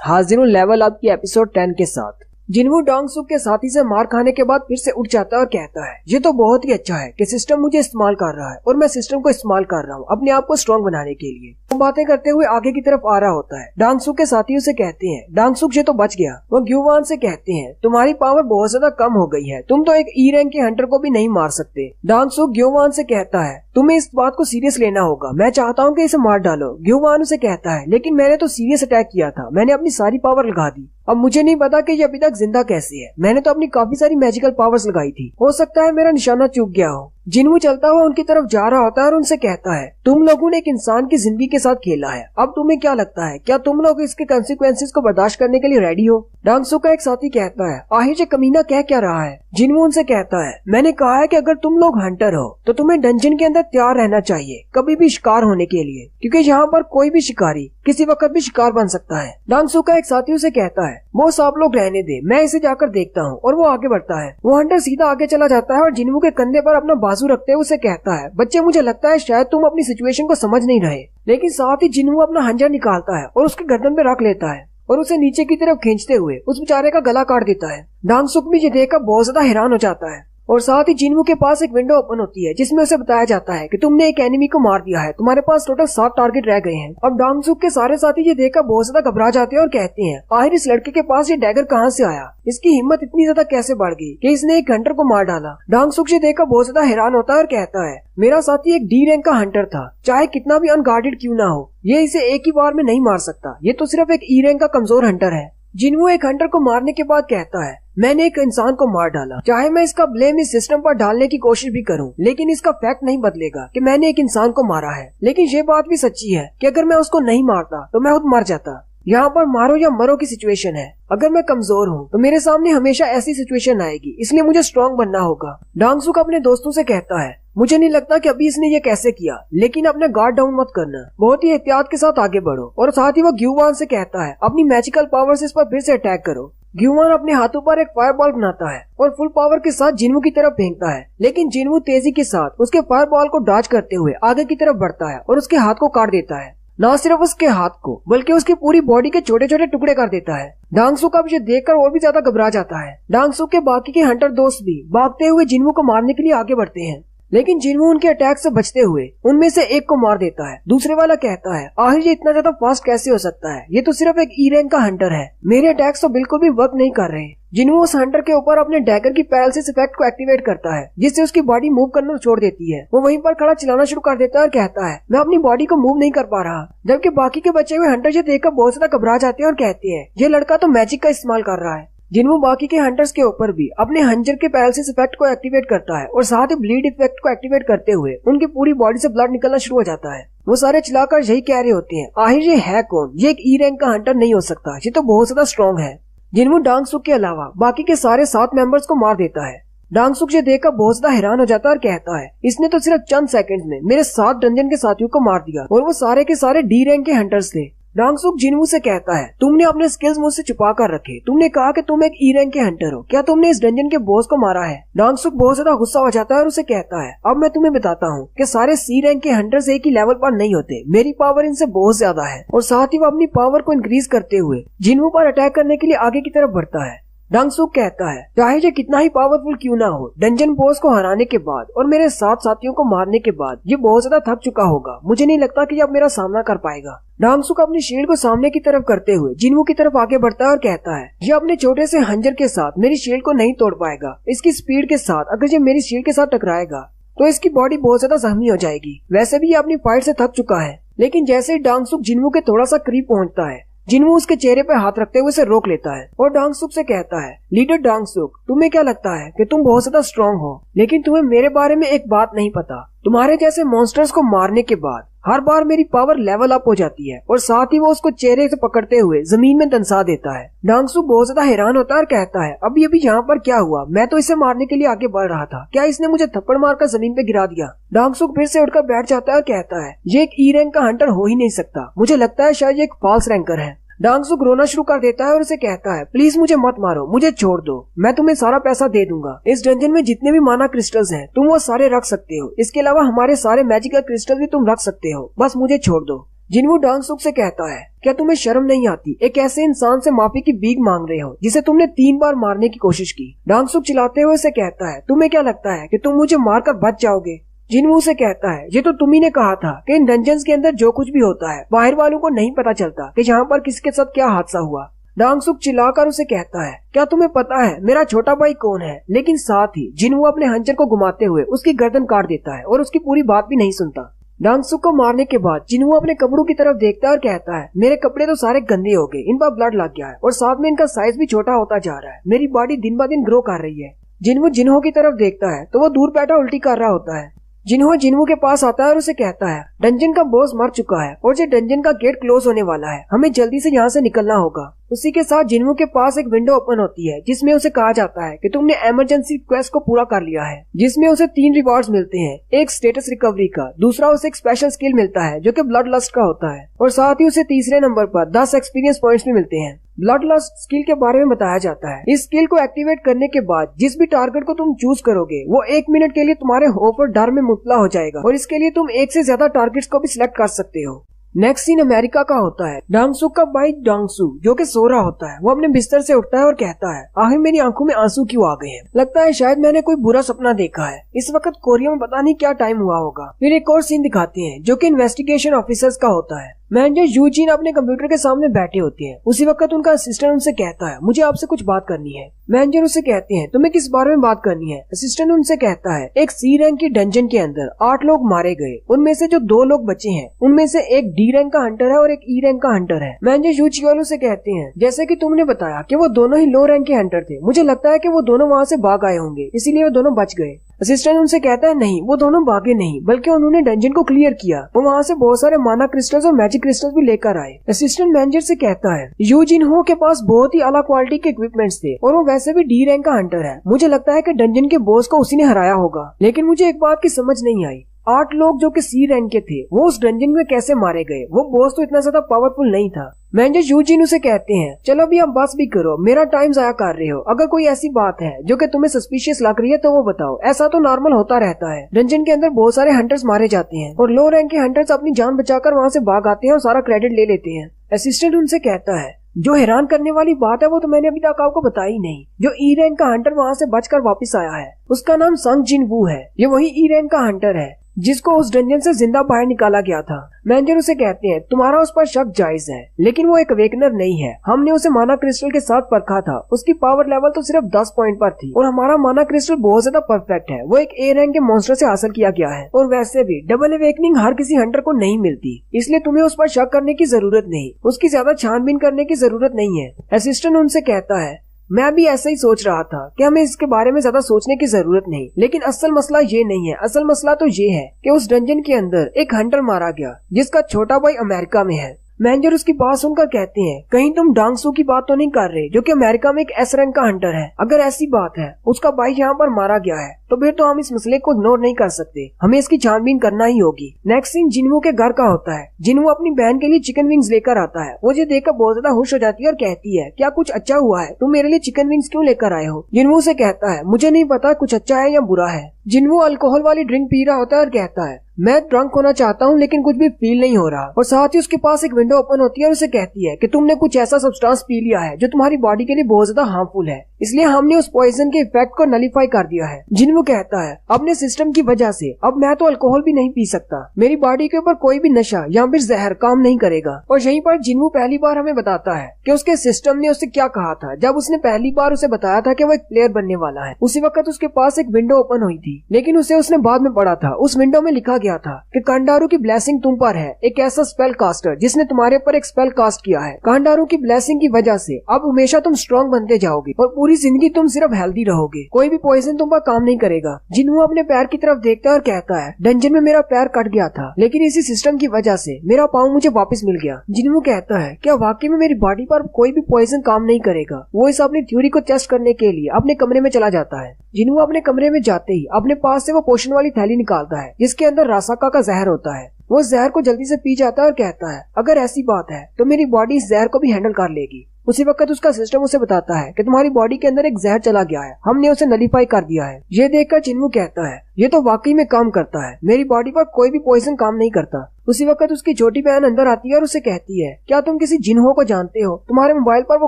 हाजिर हूँ level up की एपिसोड 10 के साथ। जिनवू डोंगसुक के साथी से मार खाने के बाद फिर से उठ जाता है और कहता है ये तो बहुत ही अच्छा है कि सिस्टम मुझे इस्तेमाल कर रहा है और मैं सिस्टम को इस्तेमाल कर रहा हूँ अपने आप को स्ट्रॉन्ग बनाने के लिए। वो बातें करते हुए आगे की तरफ आ रहा होता है। डोंगसुक के साथी उसे कहते हैं डोंगसुक ये तो बच गया। वो ग्यूवान से कहते हैं तुम्हारी पावर बहुत ज्यादा कम हो गई है, तुम तो एक ई रैंक के हंटर को भी नहीं मार सकते। डोंगसुक ग्यूवान से कहता है तुम्हें इस बात को सीरियस लेना होगा, मैं चाहता हूँ कि इसे मार डालो। ग्यूवान उसे कहता है लेकिन मैंने तो सीरियस अटैक किया था, मैंने अपनी सारी पावर लगा दी, अब मुझे नहीं पता कि ये अभी तक जिंदा कैसे है, मैंने तो अपनी काफी सारी मैजिकल पावर्स लगाई थी, हो सकता है मेरा निशाना चूक गया हो। जिनवू चलता हुआ उनकी तरफ जा रहा होता है और उनसे कहता है तुम लोगों ने एक इंसान की जिंदगी के साथ खेला है, अब तुम्हें क्या लगता है क्या तुम लोग इसके कंसिक्वेंसेस को बर्दाश्त करने के लिए रेडी हो? डोंगसुक का एक साथी कहता है आहिर ये कमीना कह क्या रहा है? जिनवू उनसे कहता है मैंने कहा है कि अगर तुम लोग हंटर हो तो तुम्हें डंजन के अंदर तैयार रहना चाहिए कभी भी शिकार होने के लिए, क्योंकि यहाँ पर कोई भी शिकारी किसी वक्त भी शिकार बन सकता है। डोंगसुक का एक साथी उसे कहता है वो आप लोग रहने दे, मैं इसे जाकर देखता हूँ, और वो आगे बढ़ता है। वो हंटर सीधा आगे चला जाता है और जिनवू के कंधे पर अपना बाजू रखते हुए उसे कहता है बच्चे मुझे लगता है शायद तुम अपनी सिचुएशन को समझ नहीं रहे। लेकिन साथ ही जिनवू अपना हंजर निकालता है और उसके गर्दन पे रख लेता है और उसे नीचे की तरफ खींचते हुए उस बेचारे का गला काट देता है। डोंगसुक भी ये देखकर बहुत ज्यादा हैरान हो जाता है और साथ ही जिनवू के पास एक विंडो ओपन होती है जिसमें उसे बताया जाता है कि तुमने एक एनिमी को मार दिया है, तुम्हारे पास टोटल 7 टारगेट रह गए हैं। अब डोंगसुक के सारे साथी ये देखकर बहुत ज्यादा घबरा जाते हैं और कहते हैं आखिर इस लड़के के पास ये डैगर कहाँ से आया, इसकी हिम्मत इतनी ज्यादा कैसे बढ़ गई कि इसने एक हंटर को मार डाला। डोंगसुक ये देखकर बहुत ज्यादा हैरान होता है और कहता है मेरा साथी एक डी रैंक का हंटर था, चाहे कितना भी अनगार्डेड क्यों ना हो, ये इसे एक ही बार में नहीं मार सकता, ये तो सिर्फ एक ई रैंक का कमजोर हंटर है। जिनवू एक हंटर को मारने के बाद कहता है मैंने एक इंसान को मार डाला, चाहे मैं इसका ब्लेम इस सिस्टम पर डालने की कोशिश भी करूं, लेकिन इसका फैक्ट नहीं बदलेगा कि मैंने एक इंसान को मारा है। लेकिन ये बात भी सच्ची है कि अगर मैं उसको नहीं मारता तो मैं खुद मर जाता। यहाँ पर मारो या मरो की सिचुएशन है, अगर मैं कमजोर हूँ तो मेरे सामने हमेशा ऐसी सिचुएशन आएगी, इसलिए मुझे स्ट्रॉन्ग बनना होगा। डोंगसुक अपने दोस्तों से कहता है मुझे नहीं लगता कि अभी इसने ये कैसे किया, लेकिन अपने गार्ड डाउन मत करना, बहुत ही एहतियात के साथ आगे बढ़ो। और साथ ही वो ग्यूवान से कहता है अपनी मैजिकल पावर से इस पर फिर से अटैक करो। ग्यूवान अपने हाथों पर एक फायरबॉल बनाता है और फुल पावर के साथ जिनवू की तरफ फेंकता है, लेकिन जिनवू तेजी के साथ उसके फायरबॉल को डॉज करते हुए आगे की तरफ बढ़ता है और उसके हाथ को काट देता है। न सिर्फ उसके हाथ को बल्कि उसकी पूरी बॉडी के छोटे छोटे टुकड़े कर देता है। डोंगसुक अब ये देखकर और भी ज्यादा घबरा जाता है। डोंगसुक के बाकी के हंटर दोस्त भी भागते हुए जिनवू को मारने के लिए आगे बढ़ते हैं, लेकिन जिनवू उनके अटैक से बचते हुए उनमें से एक को मार देता है। दूसरे वाला कहता है आखिर ये इतना ज्यादा फास्ट कैसे हो सकता है, ये तो सिर्फ एक ई रैंक का हंटर है, मेरे अटैक्स तो बिल्कुल भी वर्क नहीं कर रहे। जिनवू उस हंटर के ऊपर अपने डैगर की पैरालिसिस इफेक्ट को एक्टिवेट करता है जिससे उसकी बॉडी मूव करना छोड़ देती है। वो वहीं पर खड़ा चिल्लाना शुरू कर देता है और कहता है मैं अपनी बॉडी को मूव नहीं कर पा रहा, जबकि बाकी के बचे हुए हंटर ये देखकर बहुत ज्यादा घबरा जाते हैं और कहते हैं ये लड़का तो मैजिक का इस्तेमाल कर रहा है। जिनवू बाकी के हंटर्स के ऊपर भी अपने हंजर के पैरालिसिस इफेक्ट को एक्टिवेट करता है और साथ ही ब्लीड इफेक्ट को एक्टिवेट करते हुए उनकी पूरी बॉडी से ब्लड निकलना शुरू हो जाता है। वो सारे चिल्लाकर यही कह रहे होते हैं आखिर ये है कौन, ये एक ई रैंक का हंटर नहीं हो सकता, ये तो बहुत ज्यादा स्ट्रॉन्ग है। जिनवू डोंगसुक के अलावा बाकी के सारे 7 मेंबर्स को मार देता है। डोंगसुक ये देखकर बहुत ज्यादा हैरान हो जाता है और कहता है इसने तो सिर्फ चंद सेकंड्स में मेरे 7 डंजन के साथियों को मार दिया और वो सारे के सारे डी रैंक के हंटर्स थे। डोंगसुक जिनवू से कहता है तुमने अपने स्किल्स मुझसे छुपा कर रखे, तुमने कहा कि तुम एक ई रैंक के हंटर हो, क्या तुमने इस डंजन के बॉस को मारा है? डोंगसुक बहुत ज्यादा गुस्सा हो जाता है और उसे कहता है अब मैं तुम्हें बताता हूँ कि सारे सी रैंक के हंटर्स एक ही लेवल पर नहीं होते, मेरी पावर इनसे बहुत ज्यादा है। और साथ ही वो अपनी पावर को इंक्रीज करते हुए जिनवू पर अटैक करने के लिए आगे की तरफ बढ़ता है। डोंगसुक कहता है चाहे ये कितना ही पावरफुल क्यों ना हो, डंजन बॉस को हराने के बाद और मेरे 7 साथियों को मारने के बाद ये बहुत ज्यादा थक चुका होगा, मुझे नहीं लगता कि ये अब मेरा सामना कर पाएगा। डोंगसुक अपनी शील्ड को सामने की तरफ करते हुए जिनवू की तरफ आगे बढ़ता है और कहता है ये अपने छोटे से हंजर के साथ मेरी शील्ड को नहीं तोड़ पाएगा, इसकी स्पीड के साथ अगर ये मेरी शील्ड के साथ टकराएगा तो इसकी बॉडी बहुत ज्यादा जख्मी हो जाएगी। वैसे भी ये अपनी फाइट से थक चुका है। लेकिन जैसे ही डोंगसुक जिनवू के थोड़ा सा करीब पहुंचता है जिनवू उसके चेहरे पे हाथ रखते हुए उसे रोक लेता है और डोंगसुक से कहता है लीडर डोंगसुक तुम्हें क्या लगता है कि तुम बहुत ज्यादा स्ट्रॉन्ग हो, लेकिन तुम्हें मेरे बारे में एक बात नहीं पता, तुम्हारे जैसे मॉन्स्टर्स को मारने के बाद हर बार मेरी पावर लेवल अप हो जाती है। और साथ ही वो उसको चेहरे से पकड़ते हुए जमीन में दंसा देता है। डोंगसुक बहुत ज्यादा हैरान होता है और कहता है अभी अभी यहाँ पर क्या हुआ, मैं तो इसे मारने के लिए आगे बढ़ रहा था, क्या इसने मुझे थप्पड़ मारकर जमीन पे गिरा दिया? डोंगसुक फिर से उठकर बैठ जाता है और कहता है ये एक ई रैंक का हंटर हो ही नहीं सकता, मुझे लगता है शायद ये एक फॉल्स रैंकर है। डोंगसुक रोना शुरू कर देता है और उसे कहता है प्लीज मुझे मत मारो, मुझे छोड़ दो, मैं तुम्हें सारा पैसा दे दूंगा, इस डंजन में जितने भी माना क्रिस्टल्स हैं तुम वो सारे रख सकते हो, इसके अलावा हमारे सारे मैजिकल क्रिस्टल भी तुम रख सकते हो, बस मुझे छोड़ दो। जिनवू डांग सुक से कहता है, क्या तुम्हें शर्म नहीं आती? एक ऐसे इंसान से माफी की भीख मांग रहे हो जिसे तुमने 3 बार मारने की कोशिश की। डांग सुक चिल्लाते हुए उसे कहता है, तुम्हें क्या लगता है कि तुम मुझे मारकर बच जाओगे? जिनवू से कहता है, ये तो तुम ही ने कहा था कि इन डंजन्स के अंदर जो कुछ भी होता है बाहर वालों को नहीं पता चलता कि यहाँ पर किसके साथ क्या हादसा हुआ। डांग सुक चिल्लाकर उसे कहता है, क्या तुम्हें पता है मेरा छोटा भाई कौन है? लेकिन साथ ही जिनवू अपने हंजर को घुमाते हुए उसकी गर्दन काट देता है और उसकी पूरी बात भी नहीं सुनता। डांग सुक को मारने के बाद जिनवू अपने कपड़ों की तरफ देखता है और कहता है, मेरे कपड़े तो सारे गंदे हो गए, इन पर ब्लड लग गया है और साथ में इनका साइज भी छोटा होता जा रहा है। मेरी बॉडी दिन ब दिन ग्रो कर रही है। जिनवू जिन्हो की तरफ देखता है तो वो दूर बैठा उल्टी कर रहा होता है। जिन्हो के पास आता है और उसे कहता है, डंजन का बॉस मर चुका है और ये डंजन का गेट क्लोज होने वाला है, हमें जल्दी से यहाँ से निकलना होगा। उसी के साथ जिन्हो के पास एक विंडो ओपन होती है जिसमें उसे कहा जाता है कि तुमने इमरजेंसी क्वेस्ट को पूरा कर लिया है, जिसमें उसे 3 रिवॉर्ड्स मिलते हैं, एक स्टेटस रिकवरी का, दूसरा उसे एक स्पेशल स्किल मिलता है जो कि ब्लड लस्ट का होता है और साथ ही उसे तीसरे नंबर पर 10 एक्सपीरियंस पॉइंट्स भी मिलते हैं। ब्लड लस्ट स्किल के बारे में बताया जाता है, इस स्किल को एक्टिवेट करने के बाद जिस भी टारगेट को तुम चूज करोगे वो 1 मिनट के लिए तुम्हारे होप और डर में मुबतला हो जाएगा और इसके लिए तुम 1 से ज्यादा टारगेट्स को भी सिलेक्ट कर सकते हो। नेक्स्ट सीन अमेरिका का होता है। डांग सुक का भाई डांग सू जो कि सो रहा होता है, वो अपने बिस्तर से उठता है और कहता है, आखिर मेरी आंखों में आंसू क्यों आ गए हैं? लगता है शायद मैंने कोई बुरा सपना देखा है। इस वक्त कोरिया में पता नहीं क्या टाइम हुआ होगा। फिर एक और सीन दिखाते हैं जो कि इन्वेस्टिगेशन ऑफिसर्स का होता है। मैनेजर यूजीन अपने कंप्यूटर के सामने बैठे होते हैं। उसी वक्त उनका असिस्टेंट उनसे कहता है, मुझे आपसे कुछ बात करनी है। मैनेजर उसे कहते हैं, तुम्हें किस बारे में बात करनी है? असिस्टेंट उनसे कहता है, एक सी रैंक की डंजन के अंदर 8 लोग मारे गए, उनमें से जो 2 लोग बचे हैं उनमें से एक डी रैंक का हंटर है और एक ई रैंक का हंटर है। मैनेजर यूचियोलो से कहते हैं, जैसे कि तुमने बताया कि वो दोनों ही लो रैंक के हंटर थे, मुझे लगता है कि वो दोनों वहाँ से भाग आए होंगे, इसीलिए वो दोनों बच गए। असिस्टेंट उनसे कहता है, नहीं, वो दोनों भागे नहीं, बल्कि उन्होंने डंजन को क्लियर किया। वो वहाँ से बहुत सारे माना क्रिस्टल्स और मैजिक क्रिस्टल्स भी लेकर आए। असिस्टेंट मैनेजर से कहता है, यूजिन हो के पास बहुत ही अला क्वालिटी के इक्विपमेंट्स थे और वो वैसे भी डी रैंक का हंटर है। मुझे लगता है कि डंजन के बॉस को उसी ने हराया होगा। लेकिन मुझे एक बात की समझ नहीं आई, 8 लोग जो कि सी रैंक के थे वो उस डंजन में कैसे मारे गए? वो बॉस तो इतना ज्यादा पावरफुल नहीं था। मैनेजर यूजिन उसे कहते हैं, चलो अभी आप बस भी करो, मेरा टाइम जाया कर रहे हो। अगर कोई ऐसी बात है जो कि तुम्हें सस्पिशियस लग रही है तो वो बताओ। ऐसा तो नॉर्मल होता रहता है, डंजन के अंदर बहुत सारे हंटर्स मारे जाते हैं और लो रैंक के हंटर्स अपनी जान बचाकर वहाँ से भाग आते हैं और सारा क्रेडिट ले लेते हैं। असिस्टेंट उनसे कहता है, जो हैरान करने वाली बात है वो तो मैंने अभी तक आपको बताई नहीं। जो ई रैंक का हंटर वहाँ से बचकर वापस आया है उसका नाम संग जिन वू है। ये वही ई रैंक का हंटर है जिसको उस डंजन से जिंदा बाहर निकाला गया था। मैनेजर उसे कहते हैं, तुम्हारा उस पर शक जायज है, लेकिन वो एक अवेकनर नहीं है। हमने उसे माना क्रिस्टल के साथ परखा था, उसकी पावर लेवल तो सिर्फ 10 पॉइंट पर थी और हमारा माना क्रिस्टल बहुत ज्यादा परफेक्ट है। वो एक ए रैंक के मॉन्स्टर से हासिल किया गया है और वैसे भी डबल अवेकनिंग हर किसी हंटर को नहीं मिलती, इसलिए तुम्हें उस पर शक करने की जरूरत नहीं, उसकी ज्यादा छानबीन करने की जरूरत नहीं है। असिस्टेंट उनसे कहता है, मैं भी ऐसा ही सोच रहा था कि हमें इसके बारे में ज्यादा सोचने की जरूरत नहीं, लेकिन असल मसला ये नहीं है। असल मसला तो ये है कि उस डंजन के अंदर एक हंटर मारा गया जिसका छोटा भाई अमेरिका में है। मैनेजर उसकी बात सुनकर कहते हैं, कहीं तुम डांग सू की बात तो नहीं कर रहे जो कि अमेरिका में एक एस रैंक का हंटर है? अगर ऐसी बात है, उसका भाई यहाँ पर मारा गया है, तो फिर तो हम इस मसले को इग्नोर नहीं कर सकते, हमें इसकी छानबीन करना ही होगी। नेक्स्ट सीन जिनवू के घर का होता है। जिनवू अपनी बहन के लिए चिकन विंग्स लेकर आता है। वो ये देखकर बहुत ज्यादा खुश हो जाती है और कहती है, क्या कुछ अच्छा हुआ है? तुम मेरे लिए चिकन विंग्स क्यों लेकर आए हो? जिनवू से कहता है, मुझे नहीं पता कुछ अच्छा है या बुरा है। जिनवू अल्कोहल वाली ड्रिंक पी रहा होता है और कहता है, मैं ड्रंक होना चाहता हूँ लेकिन कुछ भी फील नहीं हो रहा। और साथ ही उसके पास एक विंडो ओपन होती है और उसे कहती है कि तुमने कुछ ऐसा सब्सटेंस पी लिया है जो तुम्हारी बॉडी के लिए बहुत ज्यादा हार्मफुल है, इसलिए हमने उस पॉइजन के इफेक्ट को नलीफाई कर दिया है। जिनवू कहता है, अपने सिस्टम की वजह से अब मैं तो अल्कोहल भी नहीं पी सकता, मेरी बॉडी के ऊपर कोई भी नशा या फिर जहर काम नहीं करेगा। और यहीं पर जिनवू पहली बार हमें बताता है कि उसके सिस्टम ने उससे क्या कहा था जब उसने पहली बार उसे बताया था कि वो एक प्लेयर बनने वाला है। उसी वक्त उसके पास एक विंडो ओपन हुई थी, लेकिन उसने बाद में पढ़ा था। उस विंडो में लिखा गया था कि कांडारू की ब्लेसिंग तुम पर है, एक ऐसा स्पेल कास्टर जिसने तुम्हारे ऊपर एक स्पेल कास्ट किया है। कांडारू की ब्लेसिंग की वजह से अब हमेशा तुम स्ट्रॉन्ग बनते जाओगे और पूरी जिंदगी तुम सिर्फ हेल्दी रहोगे, कोई भी पॉइजन तुम पर काम नहीं करेगा। जिनवू अपने पैर की तरफ देखता है और कहता है, डंजन में मेरा पैर कट गया था, लेकिन इसी सिस्टम की वजह से मेरा पाँव मुझे वापस मिल गया। जिनवू कहता है, क्या वाकई में मेरी बॉडी पर कोई भी पॉइजन काम नहीं करेगा? वो इस अपनी थ्योरी को टेस्ट करने के लिए अपने कमरे में चला जाता है। जिनवू अपने कमरे में जाते ही अपने पास से वो पोशन वाली थैली निकालता है जिसके अंदर रासाका का जहर होता है। वो जहर को जल्दी से पी जाता है और कहता है, अगर ऐसी बात है तो मेरी बॉडी इस जहर को भी हैंडल कर लेगी। उसी वक्त उसका सिस्टम उसे बताता है कि तुम्हारी बॉडी के अंदर एक जहर चला गया है, हमने उसे नलीफाई कर दिया है। ये देखकर जिनवू कहता है, ये तो वाकई में काम करता है, मेरी बॉडी पर कोई भी पॉइजन काम नहीं करता। उसी वक्त उसकी छोटी बहन अंदर आती है और उसे कहती है, क्या तुम किसी जिन्हो को जानते हो? तुम्हारे मोबाइल पर वो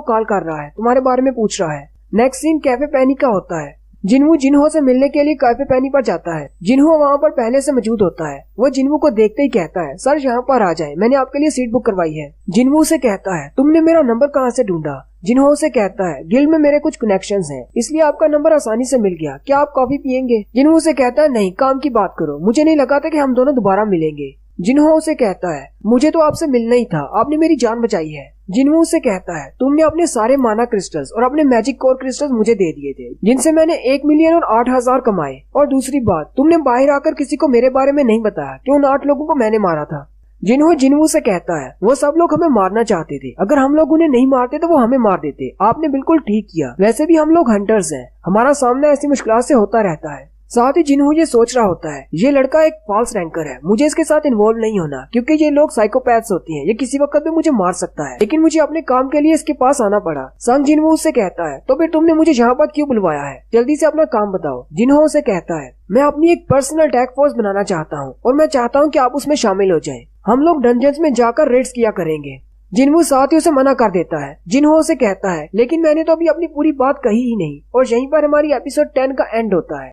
कॉल कर रहा है, तुम्हारे बारे में पूछ रहा है। नेक्स्ट सीन कैफे पेनी का होता है। जिन्हू जिन्हो से मिलने के लिए कैफे पेनी पर जाता है। जिन्हो वहाँ पर पहले से मौजूद होता है। वो जिन्हू को देखते ही कहता है, सर यहाँ पर आ जाए, मैंने आपके लिए सीट बुक करवाई है। जिन्हू से कहता है, तुमने मेरा नंबर कहाँ से ढूंढा? जिन्हो से कहता है, गिल्ड में मेरे कुछ कनेक्शंस हैं, इसलिए आपका नंबर आसानी से मिल गया, क्या आप कॉफी पियेंगे? जिन्हो से कहता है, नहीं, काम की बात करो, मुझे नहीं लगा था कि हम दोनों दोबारा मिलेंगे। जिन्हो से कहता है, मुझे तो आपसे मिलना ही था, आपने मेरी जान बचाई है। जिन्हो से कहता है, तुमने अपने सारे माना क्रिस्टल्स और अपने मैजिक कोर क्रिस्टल्स मुझे दे दिए थे, जिनसे मैंने 1 मिलियन और 8,000 कमाए। और दूसरी बात, तुमने बाहर आकर किसी को मेरे बारे में नहीं बताया कि उन 8 लोगों को मैंने मारा था। जिन्हो से कहता है, वो सब लोग हमें मारना चाहते थे, अगर हम लोग उन्हें नहीं मारते तो वो हमें मार देते। आपने बिल्कुल ठीक किया, वैसे भी हम लोग हंटर्स हैं, हमारा सामना ऐसी मुश्किल से होता रहता है। साथ ही जिन्हो ये सोच रहा होता है, ये लड़का एक फॉल्स रैंकर है, मुझे इसके साथ इन्वॉल्व नहीं होना, क्योंकि ये लोग साइकोपैथ्स होते हैं, ये किसी वक्त भी मुझे मार सकता है, लेकिन मुझे अपने काम के लिए इसके पास आना पड़ा। संग जिन्हो से कहता है, तो फिर तुमने मुझे यहाँ पर क्यों बुलवाया है? जल्दी से अपना काम बताओ। जिन्हो से कहता है, मैं अपनी एक पर्सनल टैस्क फोर्स बनाना चाहता हूँ और मैं चाहता हूँ कि आप उसमें शामिल हो जाएं। हम लोग डंजन्स में जाकर रेड्स किया करेंगे। जिन्हो साथियों से मना कर देता है। जिन्हो से कहता है, लेकिन मैंने तो अभी अपनी पूरी बात कही ही नहीं। और यहीं पर हमारी एपिसोड 10 का एंड होता है।